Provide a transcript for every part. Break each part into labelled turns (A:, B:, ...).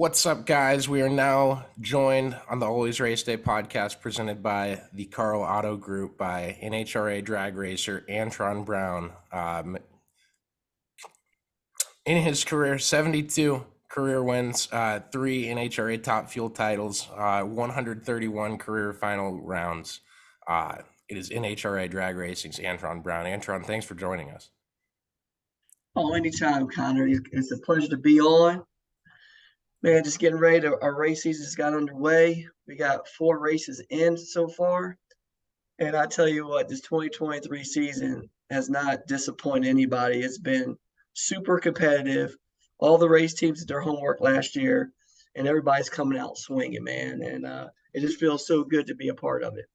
A: What's up, guys? We are now joined on the Always Race Day podcast presented by the Carl Auto Group by NHRA drag racer Antron Brown. In his career, 72 career wins, 3 NHRA Top Fuel titles, 131 career final rounds. It is NHRA drag racing's Antron Brown. Antron, thanks for joining us.
B: Oh, anytime, Connor. It's a pleasure to be on. Man, just getting ready to our race season just got underway. We got 4 races in so far. And I tell you what, this 2023 season has not disappointed anybody. It's been super competitive. All the race teams did their homework last year, and everybody's coming out swinging, man. And it just feels so good to be a part of it.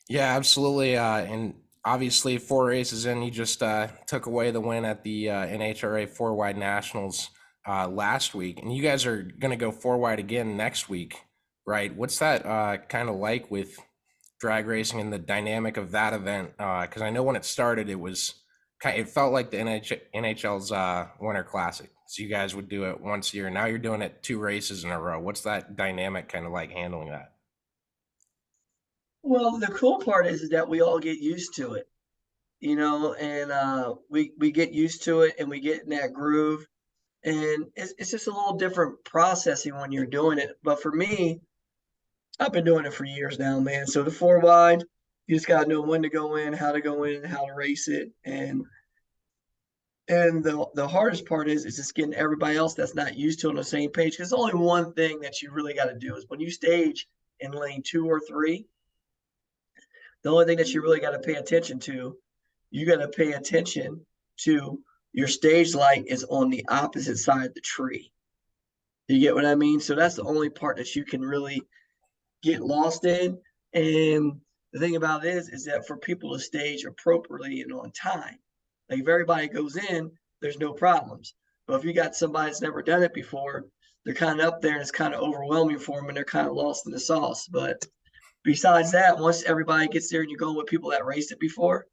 A: Yeah, absolutely. And obviously, 4 races in, you just took away the win at the NHRA 4-wide nationals last week, and you guys are going to go 4-wide again next week, right? What's that kind of like with drag racing and the dynamic of that event? Because I know when it started, it felt like the NHL's Winter Classic. So you guys would do it once a year. Now you're doing it 2 races in a row. What's that dynamic kind of like handling that?
B: Well, the cool part is that we all get used to it, and we get used to it and we get in that groove. And it's just a little different processing when you're doing it. But for me, I've been doing it for years now, man. So the 4 wide, you just gotta know when to go in, how to go in, how to race it. And the hardest part is just getting everybody else that's not used to it on the same page. Because only one thing that you really got to do is when you stage in lane 2 or 3, the only thing that you really got to pay attention to, you got to pay attention to your stage light is on the opposite side of the tree. You get what I mean? So that's the only part that you can really get lost in. And the thing about it is that for people to stage appropriately and on time, like if everybody goes in, there's no problems. But if you got somebody that's never done it before, they're kind of up there and it's kind of overwhelming for them and they're kind of lost in the sauce. But besides that, once everybody gets there and you're going with people that raced it before,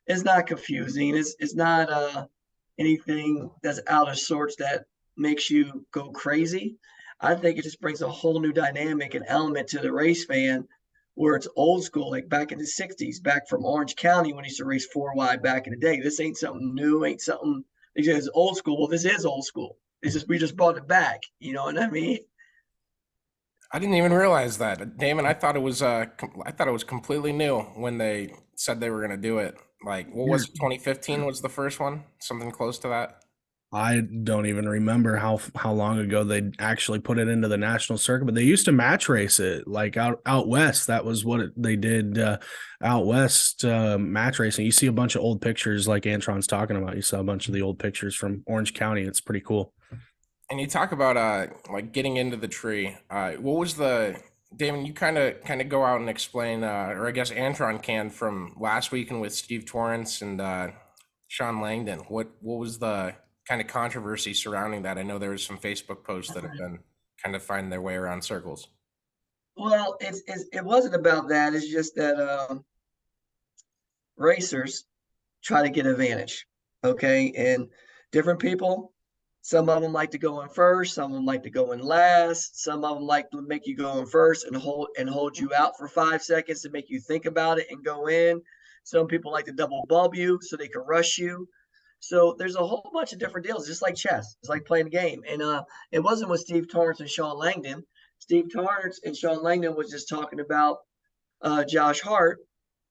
B: it's not confusing. It's not anything that's out of sorts that makes you go crazy. I think it just brings a whole new dynamic and element to the race fan where it's old school, like back in the 60s, back from Orange County when he used to race 4 wide back in the day. This ain't something new, ain't something it's old school. Well, this is old school. It's just we just brought it back. You know what I mean?
A: I didn't even realize that, Damon. I thought it was completely new when they said they were going to do it. Like, what was it? 2015 was the first one, something close to that.
C: I don't even remember how long ago they actually put it into the national circuit, but they used to match race it like out west. That was what they did out west, match racing. You see a bunch of old pictures like Antron's talking about. You saw a bunch of the old pictures from Orange County. It's pretty cool.
A: And you talk about like getting into the tree. What was the Damon? You kind of go out and explain, or I guess Antron can, from last weekend with Steve Torrance and Sean Langdon. What was the kind of controversy surrounding that? I know there was some Facebook posts that have been kind of finding their way around circles.
B: Well, it wasn't about that. It's just that racers try to get advantage. Okay. And different people, some of them like to go in first, some of them like to go in last, some of them like to make you go in first and hold you out for 5 seconds to make you think about it and go in. Some people like to double bump you so they can rush you. So there's a whole bunch of different deals, just like chess. It's like playing a game. And it wasn't with Steve Torrance and Sean Langdon. Steve Torrance and Sean Langdon was just talking about Josh Hart,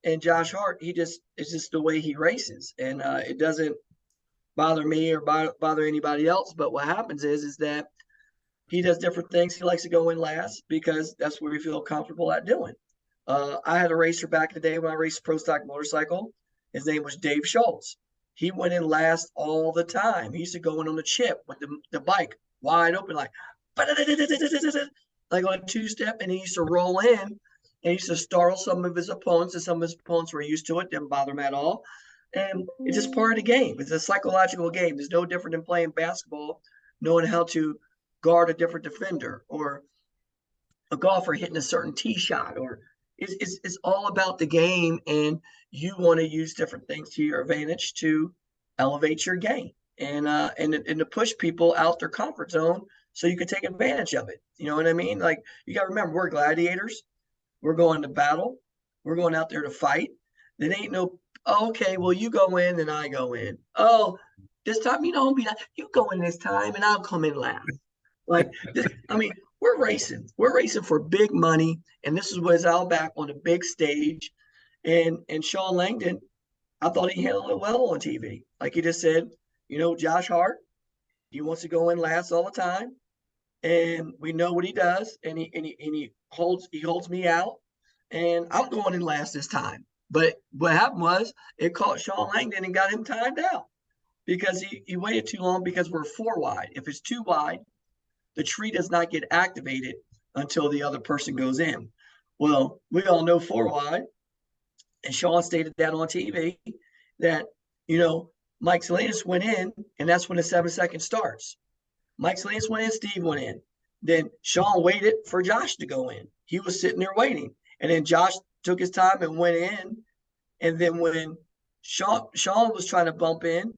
B: and Josh Hart, it's just the way he races, and it doesn't bother me or bother anybody else. But what happens is that he does different things. He likes to go in last because that's where we feel comfortable at doing. I had a racer back in the day when I raced pro stock motorcycle. His name was Dave Schultz. He went in last all the time. He used to go in on the chip with the bike wide open, like on a 2-step, and he used to roll in and he used to startle some of his opponents, and some of his opponents were used to it, didn't bother him at all. And it's just part of the game. It's a psychological game. It's no different than playing basketball, knowing how to guard a different defender, or a golfer hitting a certain tee shot, or it's all about the game, and you want to use different things to your advantage to elevate your game and to push people out their comfort zone so you can take advantage of it. You know what I mean? Like, you got to remember, we're gladiators. We're going to battle. We're going out there to fight. There ain't no, oh, okay, well, you go in and I go in. Oh, this time you don't be, you go in this time and I'll come in last. Like, this, I mean, we're racing. We're racing for big money. And this is what is all back on the big stage. And Sean Langdon, I thought he handled it well on TV. Like he just said, Josh Hart, he wants to go in last all the time. And we know what he does. And he holds me out. And I'm going in last this time. But what happened was it caught Sean Langdon and got him timed out because he waited too long because we're 4 wide. If it's 2 wide, the tree does not get activated until the other person goes in. Well, we all know 4 wide, and Sean stated that on TV that, Mike Salinas went in, and that's when the 7-second starts. Mike Salinas went in, Steve went in. Then Sean waited for Josh to go in. He was sitting there waiting. And then Josh took his time and went in. And then when Sean was trying to bump in,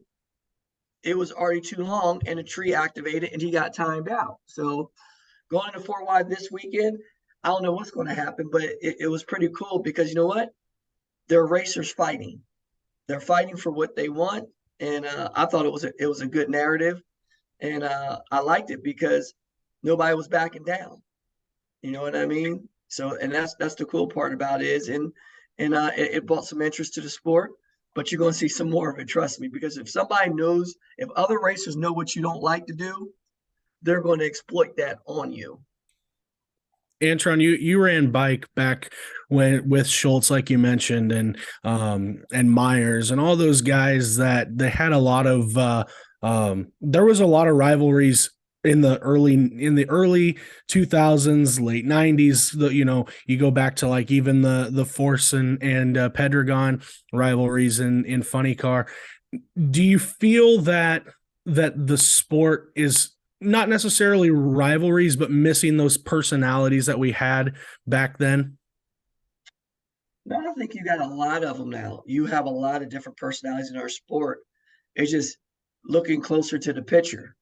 B: it was already too long and the tree activated and he got timed out. So going into 4 wide this weekend, I don't know what's going to happen, but it was pretty cool because you know what? They're racers fighting. They're fighting for what they want. And I thought it was a good narrative. And I liked it because nobody was backing down. You know what I mean? So, and that's the cool part about it is, it brought some interest to the sport, but you're going to see some more of it, trust me, because if other racers know what you don't like to do, they're going to exploit that on you.
C: Antron, you ran bike back when with Schultz, like you mentioned, and Myers and all those guys that they had a lot of there was a lot of rivalries in the early 2000s, late 90s. You go back to like even the Force and Pedregon rivalries in Funny Car. Do you feel that the sport is not necessarily rivalries, but missing those personalities that we had back then?
B: No, I think you got a lot of them now. You have a lot of different personalities in our sport. It's just looking closer to the picture.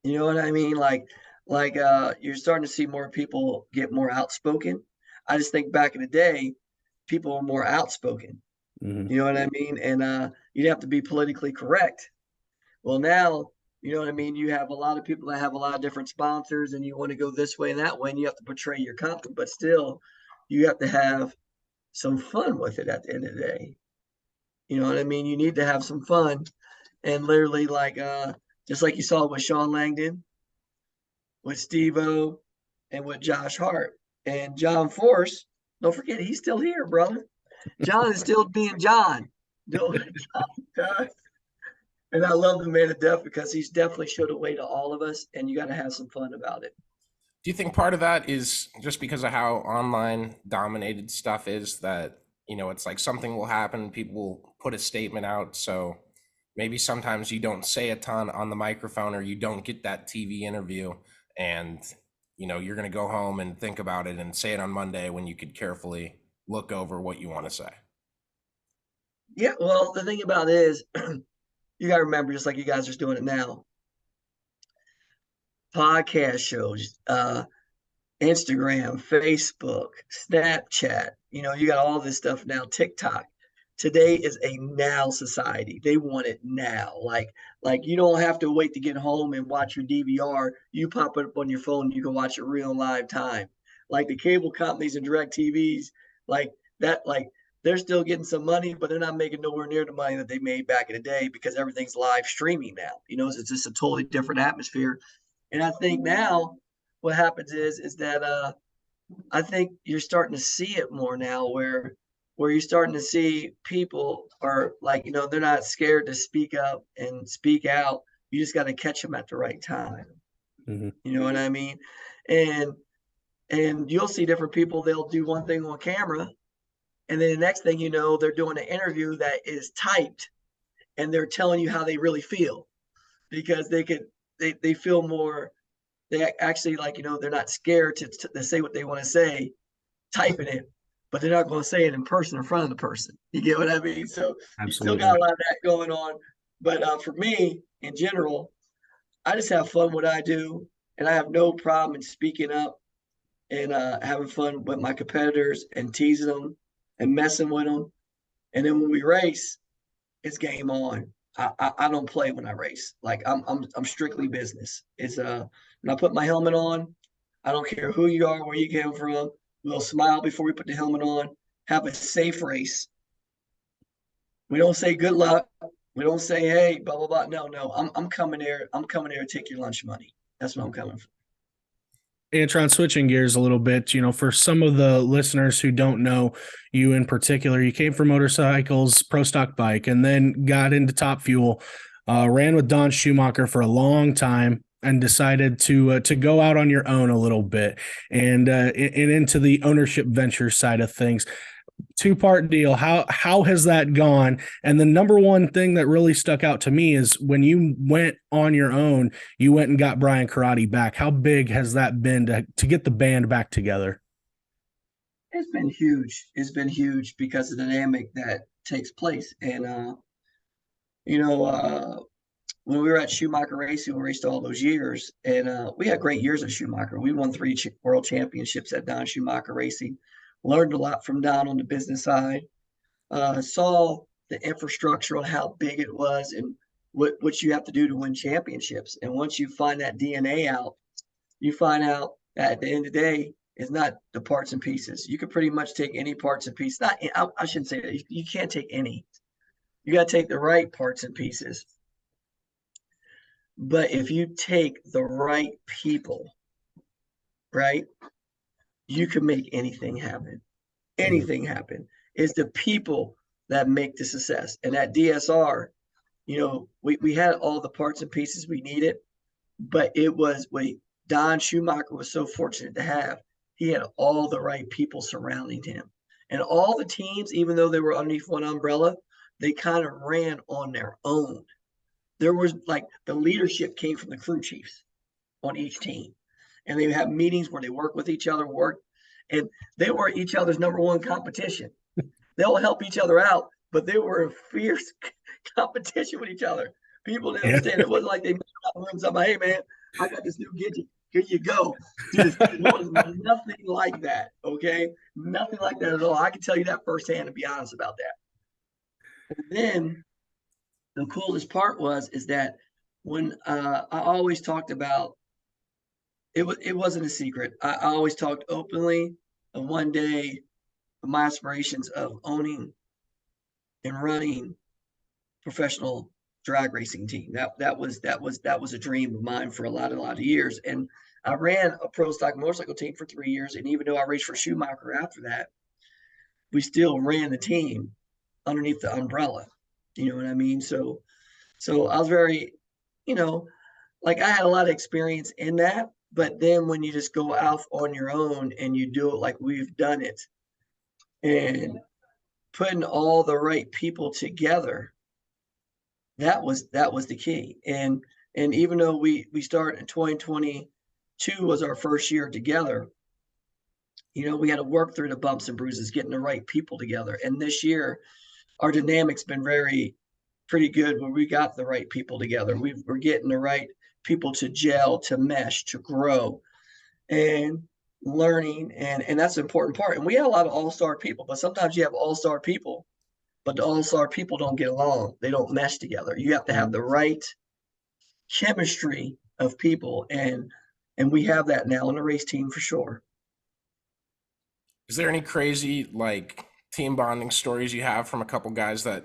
B: You know what I mean? Like you're starting to see more people get more outspoken. I just think back in the day, people were more outspoken.
C: Mm-hmm.
B: You know what I mean? And you'd have to be politically correct. Well, now, you know what I mean? You have a lot of people that have a lot of different sponsors and you want to go this way and that way, and you have to portray your company, but still you have to have some fun with it at the end of the day. You know what I mean? You need to have some fun. And literally just like you saw with Sean Langdon, with Steve-O, and with Josh Hart. And John Force, don't forget, he's still here, brother. John is still being John. And I love the man to death because he's definitely showed a way to all of us, and you got to have some fun about it.
A: Do you think part of that is just because of how online dominated stuff is that, it's like something will happen, people will put a statement out, so maybe sometimes you don't say a ton on the microphone or you don't get that TV interview and, you're going to go home and think about it and say it on Monday when you could carefully look over what you want to say?
B: Yeah, well, the thing about it is you got to remember, just like you guys are doing it now, podcast shows, Instagram, Facebook, Snapchat, you got all this stuff now, TikTok. Today is a now society. They want it now. Like you don't have to wait to get home and watch your DVR. You pop it up on your phone and you can watch it real live time. Like the cable companies and direct TVs, they're still getting some money, but they're not making nowhere near the money that they made back in the day because everything's live streaming now. It's just a totally different atmosphere. And I think now what happens is that I think you're starting to see it more now where you're starting to see people are they're not scared to speak up and speak out. You just got to catch them at the right time.
C: Mm-hmm.
B: You know what I mean? And you'll see different people, they'll do one thing on camera, and then the next thing you know, they're doing an interview that is typed and they're telling you how they really feel because they feel more, they actually they're not scared to say what they want to say, typing it, but they're not going to say it in person in front of the person. You get what I mean? So
C: Absolutely.
B: You still got a lot of that going on. But for me, in general, I just have fun what I do. and I have no problem in speaking up and having fun with my competitors and teasing them and messing with them. And then when we race, it's game on. I don't play when I race. Like I'm strictly business. It's when I put my helmet on, I don't care who you are, where you came from. We'll smile before we put the helmet on. Have a safe race. We don't say good luck. We don't say hey blah blah blah. No. I'm coming there. I'm coming there to take your lunch money. That's what I'm coming for.
C: Antron, switching gears a little bit, for some of the listeners who don't know you in particular, you came from motorcycles, pro stock bike, and then got into Top Fuel, ran with Don Schumacher for a long time, and decided to go out on your own a little bit and into the ownership venture side of things. Two-part deal. How has that gone? And the number one thing that really stuck out to me is when you went on your own, you went and got Brian Karate back. How big has that been to get the band back together?
B: It's been huge. It's been huge because of the dynamic that takes place. And when we were at Schumacher Racing, we raced all those years, and we had great years at Schumacher. We won 3 world championships at Don Schumacher Racing. Learned a lot from Don on the business side. Saw the infrastructure on how big it was and what you have to do to win championships. And once you find that DNA out, you find out that at the end of the day, it's not the parts and pieces. You can pretty much take any parts and pieces. Not, I shouldn't say that. You can't take any. You got to take the right parts and pieces. But if you take the right people, right, you can make anything happen. Anything happen. It's the people that make the success. And at DSR, we had all the parts and pieces we needed, but it was what Don Schumacher was so fortunate to have. He had all the right people surrounding him. And all the teams, even though they were underneath one umbrella, they kind of ran on their own. There was like the leadership came from the crew chiefs on each team. And they have meetings where they work with each other, and they were each other's number one competition. They'll help each other out, but they were in fierce competition with each other. People didn't understand. It wasn't like they met up with somebody, hey man, I got this new gadget. Here you go. Dude, it was nothing like that. Okay. Nothing like that at all. I can tell you that firsthand, to be honest about that. And then the coolest part is that when I always talked about it wasn't a secret. I always talked openly of one day of my aspirations of owning and running professional drag racing team. That was a dream of mine for a lot of years. And I ran a pro stock motorcycle team for 3 years. And even though I raced for Schumacher after that, we still ran the team underneath the umbrella. You know what I mean? So I was very, like I had a lot of experience in that. But then when you just go out on your own and you do it like we've done it and putting all the right people together, that was the key. And even though we started in 2022 was our first year together, we had to work through the bumps and bruises, getting the right people together. And this year, our dynamic's been pretty good where we got the right people together. We're getting the right people to gel, to mesh, to grow, and learning. And that's an important part. And we have a lot of all-star people, but sometimes you have all-star people, but the all-star people don't get along. They don't mesh together. You have to have the right chemistry of people. And we have that now on the race team for sure.
A: Is there any crazy like team bonding stories you have from a couple guys that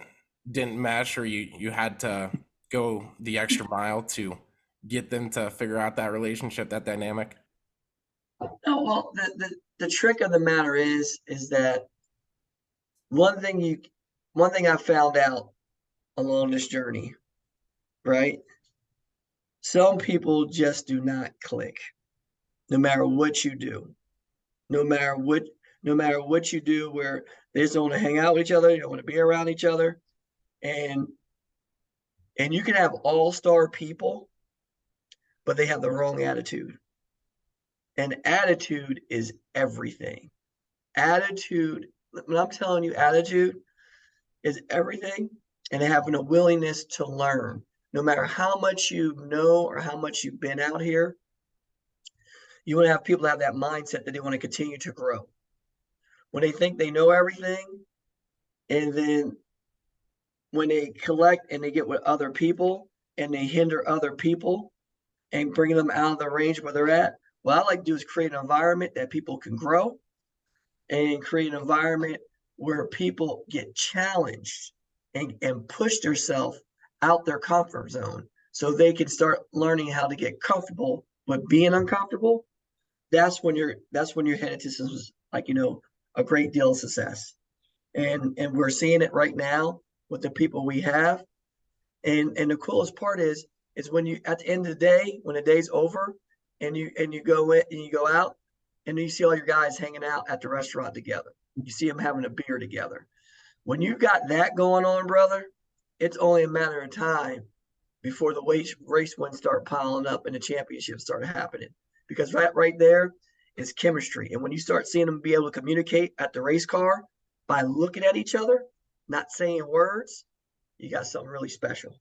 A: didn't mesh, or you had to go the extra mile to get them to figure out that relationship, that dynamic?
B: No, well, the trick of the matter is that one thing I found out along this journey, right? Some people just do not click, no matter what you do, no matter what you do, where they just don't want to hang out with each other, they don't want to be around each other, and you can have all-star people, but they have the wrong attitude. And attitude is everything. Attitude, when I'm telling you, attitude is everything, and having a willingness to learn. No matter how much you know or how much you've been out here, You want to have people have that mindset that they want to continue to grow. When they think they know everything, and then when they collect and they get with other people and they hinder other people and bringing them out of the range where they're at, what I like to do is create an environment that people can grow and create an environment where people get challenged and push themselves out their comfort zone so they can start learning how to get comfortable with being uncomfortable. That's when you're headed to some, like, a great deal of success. And we're seeing it right now with the people we have. And the coolest part is when you, at the end of the day, when the day's over and you go in and you go out and you see all your guys hanging out at the restaurant together. You see them having a beer together. When you got that going on, brother, it's only a matter of time before the race wins start piling up and the championships start happening. Because right there is chemistry. And when you start seeing them be able to communicate at the race car by looking at each other, not saying words, you got something really special.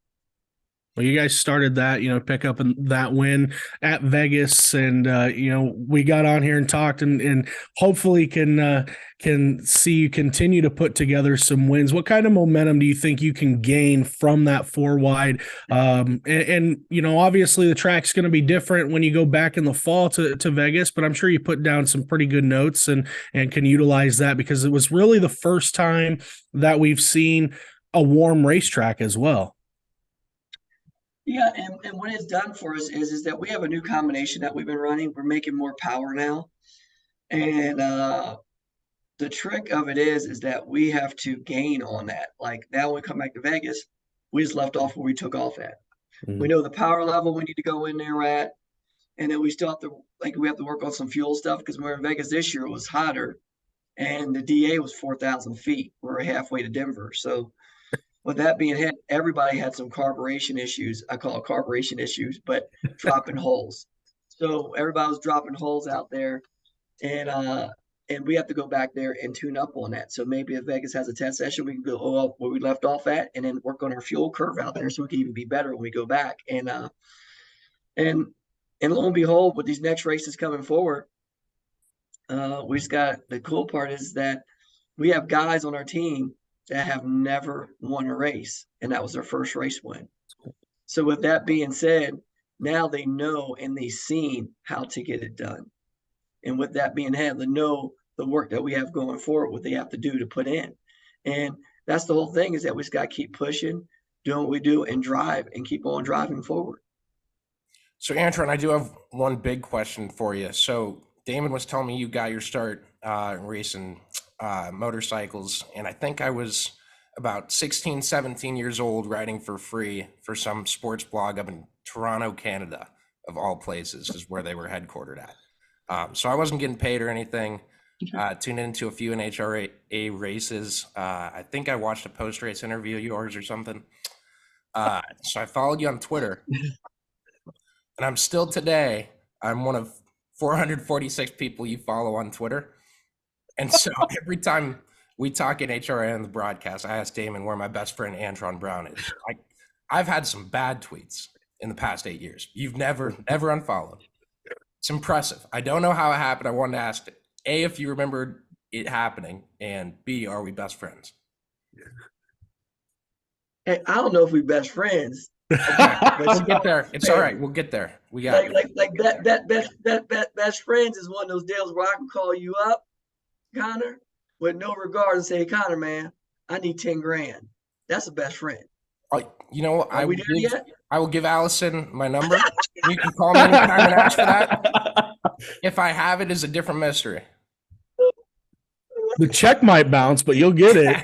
C: Well, you guys started that, pick up that win at Vegas, and we got on here and talked, and hopefully can see you continue to put together some wins. What kind of momentum do you think you can gain from that 4 wide? And obviously the track's going to be different when you go back in the fall to Vegas, but I'm sure you put down some pretty good notes and can utilize that, because it was really the first time that we've seen a warm racetrack as well.
B: Yeah, and what it's done for us is that we have a new combination that we've been running. We're making more power now. And the trick of it is that we have to gain on that. Like now when we come back to Vegas, we just left off where we took off at. Mm-hmm. We know the power level we need to go in there at. And then we still have to, we have to work on some fuel stuff, because when we were in Vegas this year, it was hotter and the DA was 4,000 feet. We're halfway to Denver. So with that being said, everybody had some carburation issues. I call it carburation issues, but dropping holes. So everybody was dropping holes out there, and we have to go back there and tune up on that. So maybe if Vegas has a test session, we can go where we left off at, and then work on our fuel curve out there so we can even be better when we go back. And lo and behold, with these next races coming forward, we just got, the cool part is that we have guys on our team that have never won a race, and that was their first race win. So with that being said, now they know and they've seen how to get it done. And with that being said, they know the work that we have going forward, what they have to do to put in. And that's the whole thing, is that we just got to keep pushing, doing what we do, and drive and keep on driving forward.
A: So Antron, I do have one big question for you. So Damon was telling me you got your start racing motorcycles, and I think I was about 16, 17 years old, riding for free for some sports blog up in Toronto, Canada, of all places, is where they were headquartered at. So I wasn't getting paid or anything. Tuned into a few NHRA races. I think I watched a post-race interview of yours or something. So I followed you on Twitter, and I'm still today, I'm one of 446 people you follow on Twitter. And so every time we talk NHRA on the broadcast, I ask Damon where my best friend Antron Brown is. I've had some bad tweets in the past 8 years. You've never unfollowed. It's impressive. I don't know how it happened. I wanted to ask, A, if you remembered it happening, and B, are we best friends?
B: Hey, I don't know if we're best friends.
A: Okay, we'll get there. It's all right. We'll get there. We got
B: that best friends is one of those deals where I can call you up, Connor, with no regard, and say, hey, Connor, man, I need 10 grand. That's a best friend.
A: You know what? I will give Allison my number. You can call me anytime and ask for that. If I have it, is a different mystery.
C: The check might bounce, but you'll get it.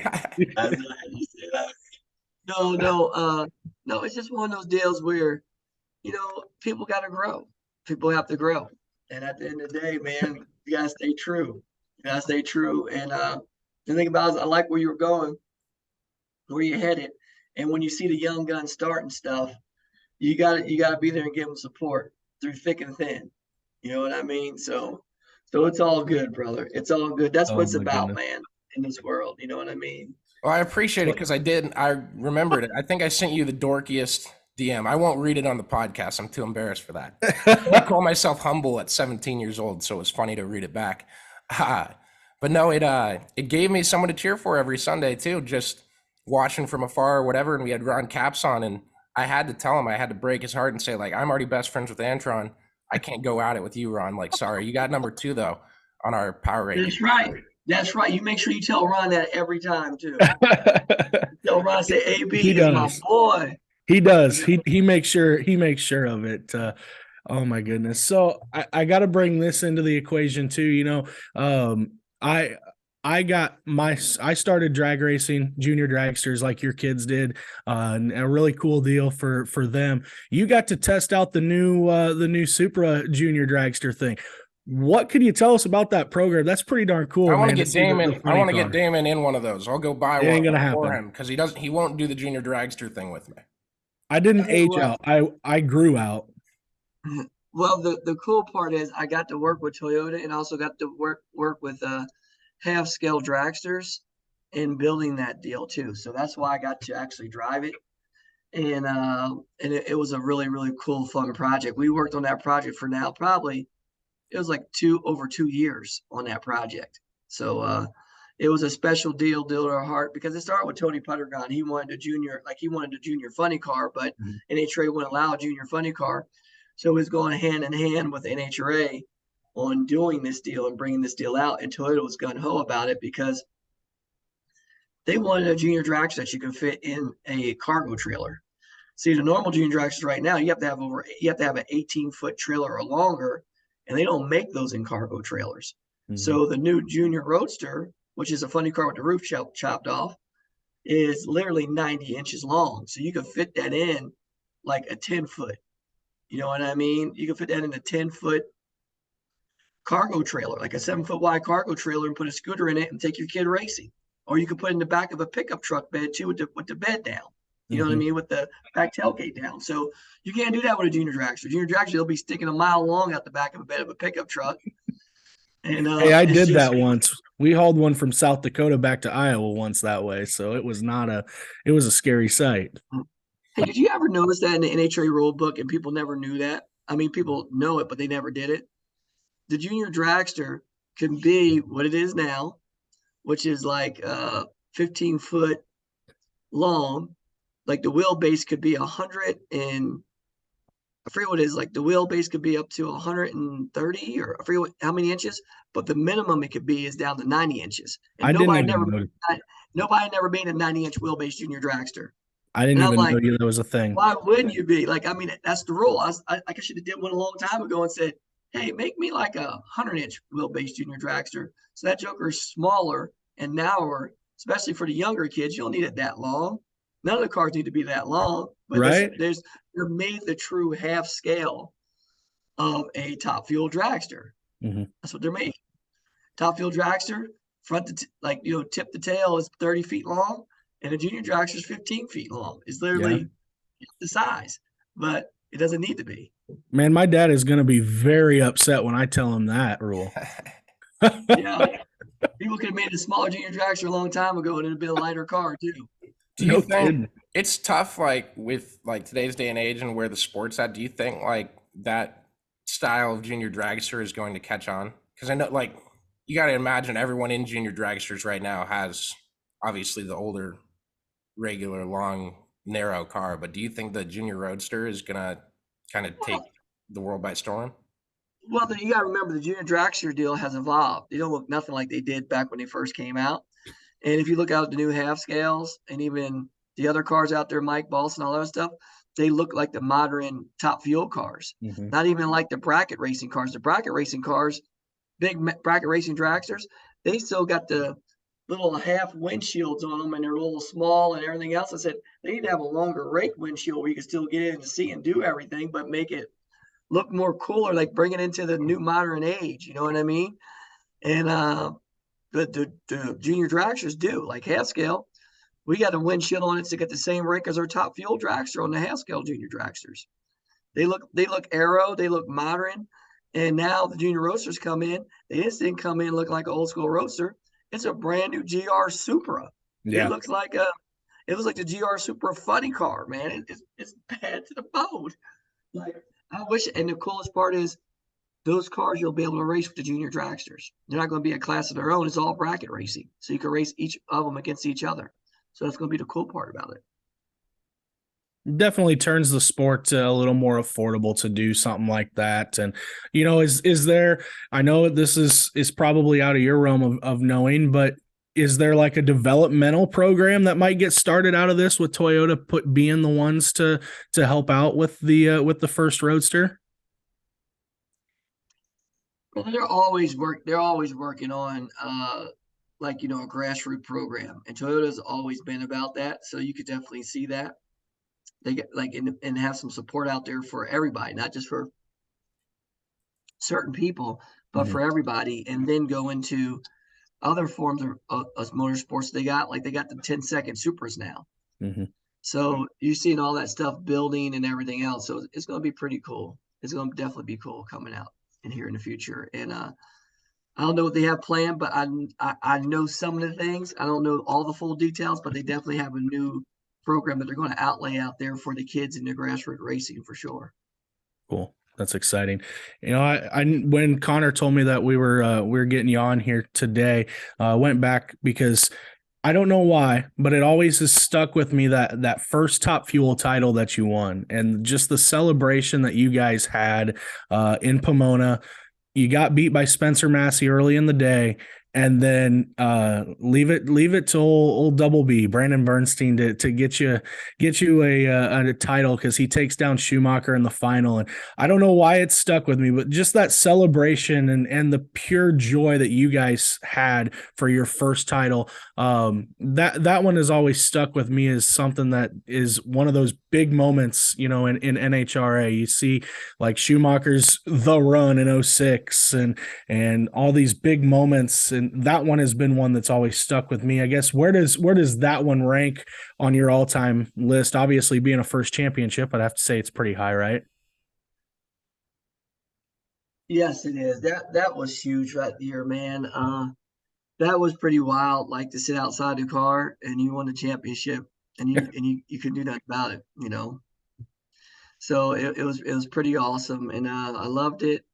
B: No, it's just one of those deals where, people got to grow. People have to grow. And at the end of the day, man, you got to stay true. And the thing about it is, I like where you're going, where you're headed. And when you see the young guns starting stuff, you got to be there and give them support through thick and thin. You know what I mean? So it's all good, brother. It's all good. That's what it's about, man, in this world. You know what I mean?
A: Well, I appreciate it, because I remembered it. I think I sent you the dorkiest DM. I won't read it on the podcast. I'm too embarrassed for that. I call myself humble at 17 years old, so it was funny to read it back. But no, it gave me someone to cheer for every Sunday too, just watching from afar or whatever. And we had Ron Caps on, and I had to tell him, I had to break his heart and say, like, I'm already best friends with Antron. I can't go at it with you, Ron. Like, sorry, you got number 2 though on our power ranking.
B: That's right. That's right. You make sure you tell Ron that every time too. Tell Ron, say AB is my boy.
C: He does. He makes sure of it. Oh my goodness. So I got to bring this into the equation too. You know, I started drag racing, junior dragsters like your kids did, and a really cool deal for them. You got to test out the new Supra junior dragster thing. What could you tell us about that program? That's pretty darn cool.
A: I want to get Damon. I want to get Damon in one of those. I'll go buy one for him because he won't do the junior dragster thing with me.
C: I didn't age out. I grew out.
B: Well, the cool part is I got to work with Toyota and also got to work with half scale dragsters in building that deal too. So that's why I got to actually drive it. And it was a really, really cool, fun project. We worked on that project for now probably it was like over 2 years on that project. So it was a special deal to our heart because it started with Tony Puttergon. He wanted a junior funny car, but NHRA wouldn't allow a junior funny car. So it was going hand in hand with NHRA on doing this deal and bringing this deal out. And Toyota was gun-ho about it because they wanted a junior dragster that you can fit in a cargo trailer. See, the normal junior dragsters right now, you have to have an 18-foot trailer or longer, and they don't make those in cargo trailers. So the new Junior Roadster, which is a funny car with the roof chopped off, is literally 90 inches long. So you can fit that in like a 10-foot. You know what I mean? You can fit that in a 10-foot cargo trailer, like a 7-foot wide cargo trailer, and put a scooter in it and take your kid racing. Or you could put it in the back of a pickup truck bed too with the bed down. You know what I mean? With the back tailgate down. So you can't do that with a junior dragster. Junior dragster, they'll be sticking a mile long out the back of a bed of a pickup truck. And
C: hey, I did that once. We hauled one from South Dakota back to Iowa once that way. So it was a scary sight.
B: Hey, did you ever notice that in the NHRA rule book and people never knew that? I mean, people know it, but they never did it. The junior dragster can be what it is now, which is like 15-foot long. Like the wheelbase could be 100 and I forget what it is. Like the wheelbase could be up to 130 or I forget how many inches, but the minimum it could be is down to 90 inches. And nobody never been a 90-inch wheelbase junior dragster.
C: I didn't even know that was a thing.
B: Why wouldn't you be? Like, I mean, that's the rule. I should have did one a long time ago and said, hey, make me like a 100-inch wheelbase junior dragster. So that joker is smaller and narrower, especially for the younger kids. You don't need it that long. None of the cars need to be that long, but
C: right?
B: They're made the true half scale of a top fuel dragster. That's what they're made. Top fuel dragster, front to tip to tail is 30 feet long, and a junior dragster is 15 feet long. It's literally the size, but it doesn't need to be.
C: Man, my dad is going to be very upset when I tell him that rule.
B: Yeah, people could have made a smaller junior dragster a long time ago, and it'd been a lighter car too.
A: Do you think it's tough, like with like today's day and age and where the sport's at? Do you think like that style of junior dragster is going to catch on? Because I know, like, you got to imagine everyone in junior dragsters right now has obviously the older, regular, long, narrow car. But do you think the junior roadster is gonna kind of take the world by storm?
B: Well, you got to remember the junior dragster deal has evolved. They don't look nothing like they did back when they first came out. And if you look out at the new half scales and even the other cars out there, Mike Boss and all that stuff, they look like the modern top fuel cars, not even like the bracket racing cars. The bracket racing cars, big bracket racing dragsters, they still got the little half windshields on them and they're a little small and everything else. I said they need to have a longer rake windshield where you can still get in to see and do everything, but make it look more cooler, like bring it into the new modern age. You know what I mean? And the junior dragsters do, like half scale. We got a windshield on it to get the same rake as our top fuel dragster on the half scale junior dragsters. They look aero, they look modern. And now the junior roadsters come in. They just didn't come in looking like an old school roadster. It's a brand new GR Supra. Yeah. It looks like It was like the GR Super Funny car, man. It's bad to the bone. Like, I wish, and the coolest part is those cars you'll be able to race with the junior dragsters. They're not going to be a class of their own. It's all bracket racing. So you can race each of them against each other. So that's going to be the cool part about it.
C: Definitely turns the sport a little more affordable to do something like that. And, you know, is there, I know this is probably out of your realm of knowing, but is there like a developmental program that might get started out of this with Toyota being the ones to help out with the first Roadster?
B: Well, they're always working on like, a grassroots program, and Toyota's always been about that. So you could definitely see that they get like and have some support out there for everybody, not just for certain people, but for everybody, and then go into other forms of motorsports. They got the 10-second supers now. So you're seeing all that stuff building and everything else. So it's going to be pretty cool. It's going to definitely be cool coming out in here in the future. And I don't know what they have planned, but I know some of the things. I don't know all the full details, but they definitely have a new program that they're going to outlay out there for the kids in the grassroots racing for sure.
C: Cool. That's exciting. You know, I when Connor told me that we were getting you on here today, I went back because I don't know why, but it always has stuck with me that first Top Fuel title that you won, and just the celebration that you guys had in Pomona. You got beat by Spencer Massey early in the day, and then leave it to old Double B, Brandon Bernstein, to get you a title, because he takes down Schumacher in the final. And I don't know why it stuck with me, but just that celebration and the pure joy that you guys had for your first title, that one has always stuck with me as something that is one of those big moments, in NHRA. You see like Schumacher's the run in 06 and all these big moments, and that one has been one that's always stuck with me. I guess where does that one rank on your all-time list? Obviously, being a first championship, I'd have to say it's pretty high, right?
B: Yes, it is. That was huge right there, man. That was pretty wild, like to sit outside the car and you won the championship and you couldn't do nothing about it, So it was pretty awesome, and I loved it,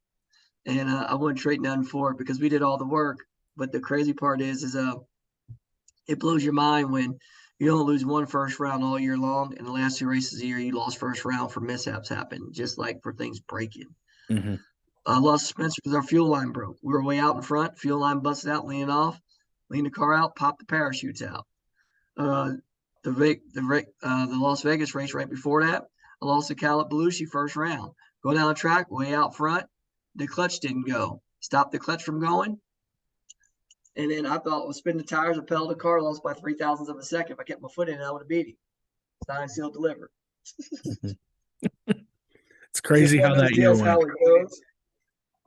B: and I wouldn't trade nothing for it because we did all the work. But the crazy part is it blows your mind when you only lose one first round all year long, and the last 2 races of the year you lost first round for mishaps happen, just like for things breaking. I lost Spencer because our fuel line broke. We were way out in front, fuel line busted out, leaning off, leaned the car out, popped the parachutes out. The Las Vegas race right before that, I lost to Caleb Belushi first round. Go down the track, way out front, the clutch didn't go. Stopped the clutch from going. And then I thought, spin the tires, propelled the car, lost by 0.003 of a second. If I kept my foot in it, I would have beat him. Signed, sealed, delivered.
C: It's crazy how that year went.
B: How it goes.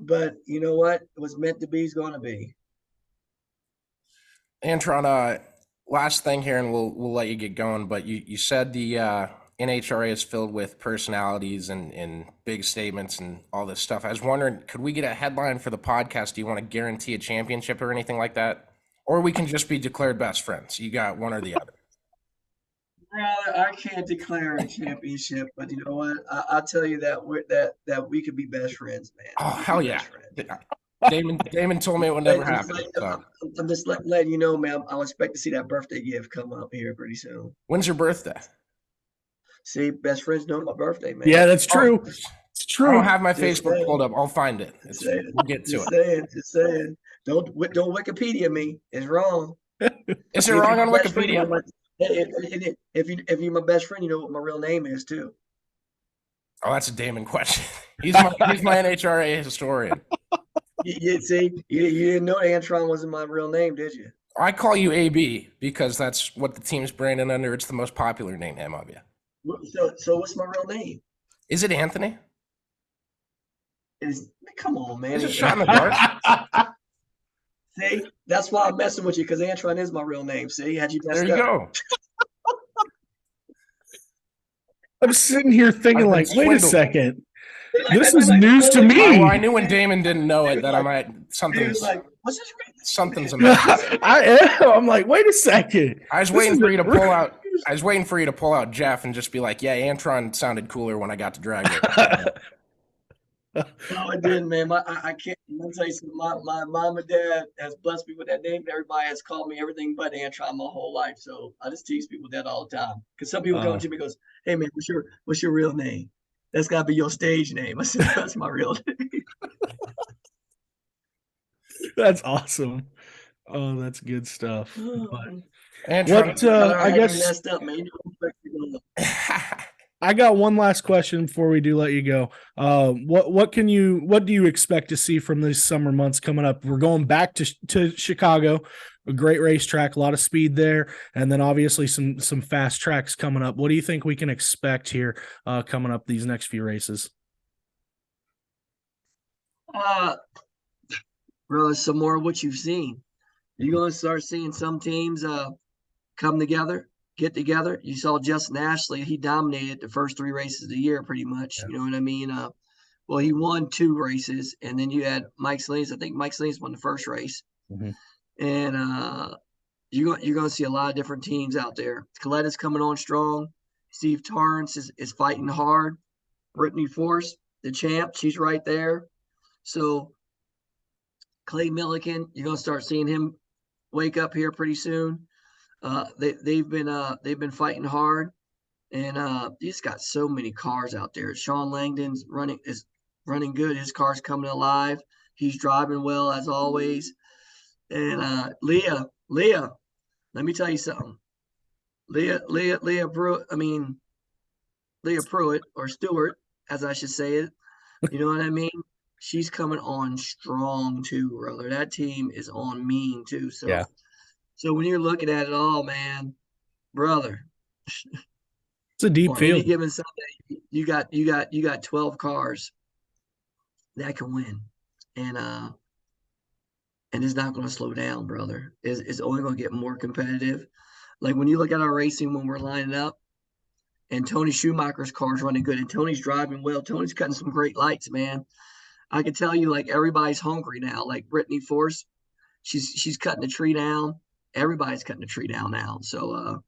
B: But you know what? It was meant to be is going to be.
A: Antron, last thing here, and we'll let you get going. But you said the NHRA is filled with personalities and big statements and all this stuff. I was wondering, could we get a headline for the podcast? Do you want to guarantee a championship or anything like that? Or we can just be declared best friends. You got one or the other.
B: I can't declare a championship, but you know what? I'll tell you that we could be best friends, man.
A: Oh, hell yeah. Damon told me it would never happen.
B: I'm just letting you know, man. I'll expect to see that birthday gift come up here pretty soon.
A: When's your birthday?
B: See, best friends know my birthday, man.
C: Yeah, that's true. It's true.
A: I don't have my Facebook pulled up. I'll find it. We'll get to it.
B: Just saying. Don't Wikipedia me. It's wrong.
A: Is it wrong on Wikipedia?
B: If you're my best friend, you know what my real name is too.
A: Oh, that's a Damon question. He's my NHRA historian.
B: You didn't know Antron wasn't my real name, did you?
A: I call you AB because that's what the team's branded under. It's the most popular nickname of you.
B: So what's my real name?
A: Is it Anthony?
B: Come on, man.
A: Is it shot in the dark?
B: See, that's why I'm messing with you, because Antron is my real name. See, had you messed up.
A: There you go.
C: I'm sitting here thinking, like, wait a second. This is news to me.
A: Oh, I knew when Damon didn't know it that I might something's
B: like, what's this?
A: Something's amiss.
C: I'm like, wait a second.
A: I was waiting for you to pull out I was waiting for you to pull out Jeff and just be like, yeah, Antron sounded cooler when I got to drag it.
B: No, it didn't, man. I can't. I'm gonna tell you something. My mom and dad has blessed me with that name. Everybody has called me everything but Antron my whole life. So I just tease people with that all the time. Because some people come to me and goes, "Hey, man, what's your real name? That's gotta be your stage name." I said, "That's my real name."
C: That's awesome. Oh, that's good stuff. But
A: Antron,
C: what
B: I
C: I guess
B: messed up, man. You don't expect me to
C: I got one last question before we do let you go. What do you expect to see from these summer months coming up? We're going back to Chicago, a great racetrack, a lot of speed there, and then obviously some fast tracks coming up. What do you think we can expect here coming up these next few races?
B: Really, some more of what you've seen. You're gonna start seeing some teams come together, get together. You saw Justin Ashley; he dominated the first 3 races of the year, pretty much.
C: Yeah.
B: You know what I mean? Well, he won 2 races, and then you had Mike Salinas. I think Mike Salinas won the first race,
C: Mm-hmm.
B: and you're gonna see a lot of different teams out there. Coletta's coming on strong. Steve Torrance is fighting hard. Brittany Force, the champ, she's right there. So Clay Milliken, you're gonna start seeing him wake up here pretty soon. They've been fighting hard, and he's got so many cars out there. Sean Langdon's running good. His car's coming alive. He's driving well as always. And Leah, let me tell you something. Leah Pruitt or Stewart, as I should say it. You know what I mean? She's coming on strong too, brother. That team is on mean too. So
C: Yeah.
B: So when you're looking at it all, man, brother,
C: It's a deep
B: on
C: field.
B: any given Sunday, you got 12 cars that can win, and it's not going to slow down, brother. It's only going to get more competitive. Like when you look at our racing when we're lining up, and Tony Schumacher's car's running good, and Tony's driving well. Tony's cutting some great lights, man. I can tell you, like everybody's hungry now. Like Brittany Force, she's cutting the tree down. Everybody's cutting the tree down now. So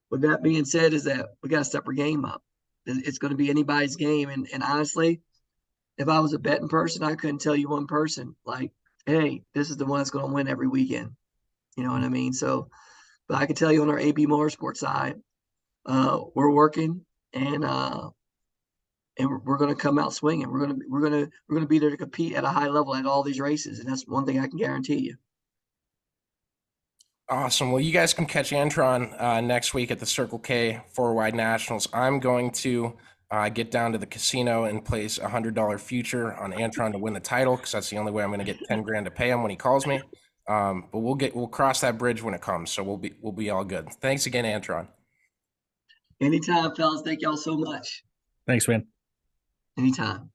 B: with that being said, is that we got to step our game up. It's going to be anybody's game. And honestly, if I was a betting person, I couldn't tell you one person like, hey, this is the one that's going to win every weekend. You know what I mean? So, but I can tell you on our AB Motorsports side, we're working and we're going to come out swinging. We're going to be there to compete at a high level at all these races, and that's one thing I can guarantee you.
A: Awesome. Well, you guys can catch Antron next week at the Circle K 4-Wide Nationals. I'm going to get down to the casino and place $100 future on Antron to win the title because that's the only way I'm going to get 10 grand to pay him when he calls me. But we'll cross that bridge when it comes, so we'll be all good. Thanks again, Antron.
B: Anytime, fellas. Thank y'all so much.
C: Thanks, man.
B: Anytime.